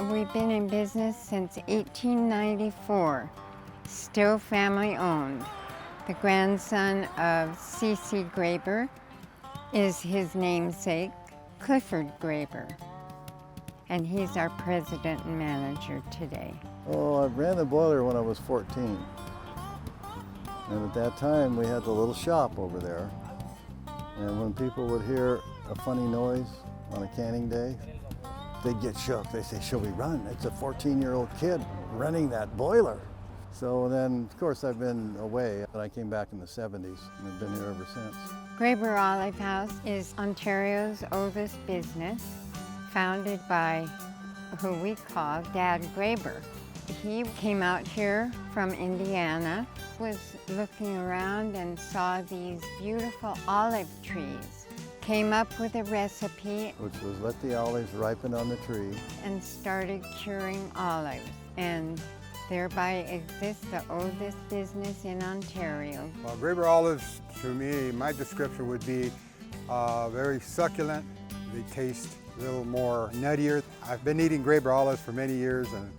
We've been in business since 1894, still family owned. The grandson of C.C. Graber is his namesake, Clifford Graber, and he's our president and manager today. Oh, I ran the boiler when I was 14. And at that time, we had the little shop over there. And when people would hear a funny noise on a canning day, they'd get shook. They say, "Shall we run? It's a 14-year-old kid running that boiler." So then, of course, I've been away, but I came back in the 70s and I've been here ever since. Graber Olive House is Ontario's oldest business, founded by who we call Dad Graber. He came out here from Indiana, was looking around and saw these beautiful olive trees. Came up with a recipe, Which was let the olives ripen on the tree. and started curing olives, and thereby exists the oldest business in Ontario. Well, Graber olives, to me, my description would be very succulent. They taste a little more nuttier. I've been eating Graber olives for many years, and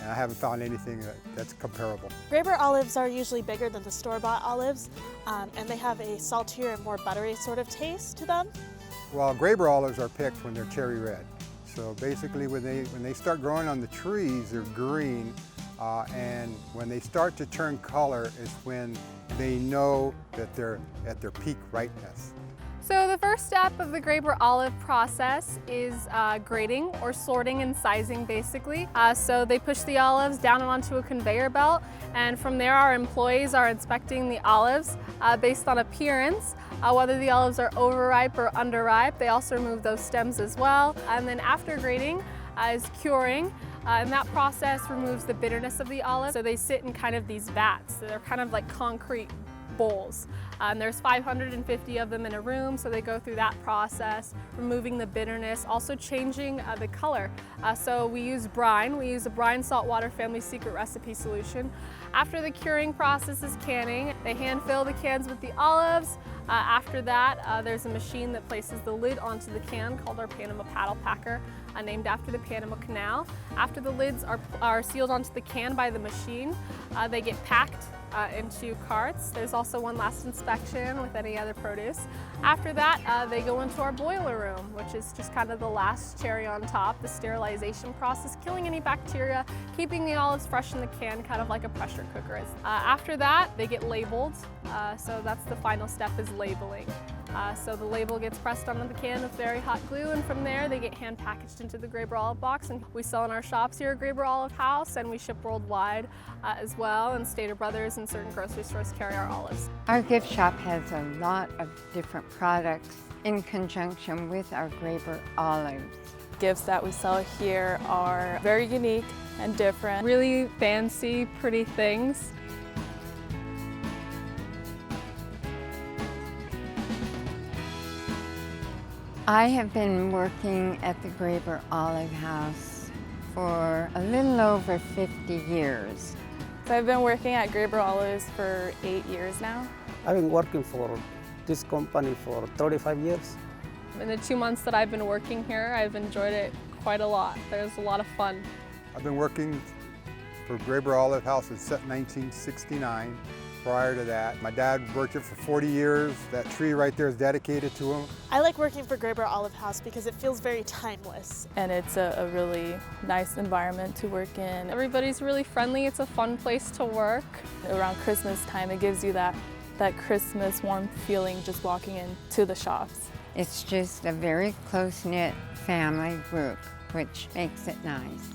I haven't found anything that's comparable. Graber olives are usually bigger than the store-bought olives, and they have a saltier and more buttery sort of taste to them. Well, Graber olives are picked when they're cherry red. So basically when they start growing on the trees, they're green, and when they start to turn color is when they know that they're at their peak ripeness. So the first step of the Graber olive process is grading or sorting and sizing basically. So they push the olives down onto a conveyor belt, and from there our employees are inspecting the olives based on appearance, whether the olives are overripe or underripe. They also remove those stems as well. And then after grading is curing. And that process removes the bitterness of the olive. So they sit in kind of these vats. So they're kind of like concrete bowls. And there's 550 of them in a room, so they go through that process, removing the bitterness, also changing the color. So we use brine. We use a brine saltwater family secret recipe solution. After the curing process is canning, they hand fill the cans with the olives. After that, there's a machine that places the lid onto the can called our Panama Paddle Packer, named after the Panama Canal. After the lids are sealed onto the can by the machine, they get packed into carts. There's also one last inspection with any other produce. After that, they go into our boiler room, which is just kind of the last cherry on top, the sterilization process, killing any bacteria, keeping the olives fresh in the can, kind of like a pressure cooker is. After that, they get labeled. So that's the final step, is labeling. So the label gets pressed onto the can with very hot glue, and from there they get hand packaged into the Graber Olive box, and we sell in our shops here at Graber Olive House, and we ship worldwide as well, and Stater Brothers and certain grocery stores carry our olives. Our gift shop has a lot of different products in conjunction with our Graber olives. Gifts that we sell here are very unique and different. Really fancy, pretty things. I have been working at the Graber Olive House for a little over 50 years. So I've been working at Graber Olives for 8 years now. I've been working for this company for 35 years. In the 2 months that I've been working here, I've enjoyed it quite a lot. There's a lot of fun. I've been working for Graber Olive House since 1969. Prior to that, my dad worked here for 40 years. That tree right there is dedicated to him. I like working for Graber Olive House because it feels very timeless. And it's a really nice environment to work in. Everybody's really friendly. It's a fun place to work. Around Christmas time, it gives you that Christmas warm feeling just walking into the shops. It's just a very close-knit family group, which makes it nice.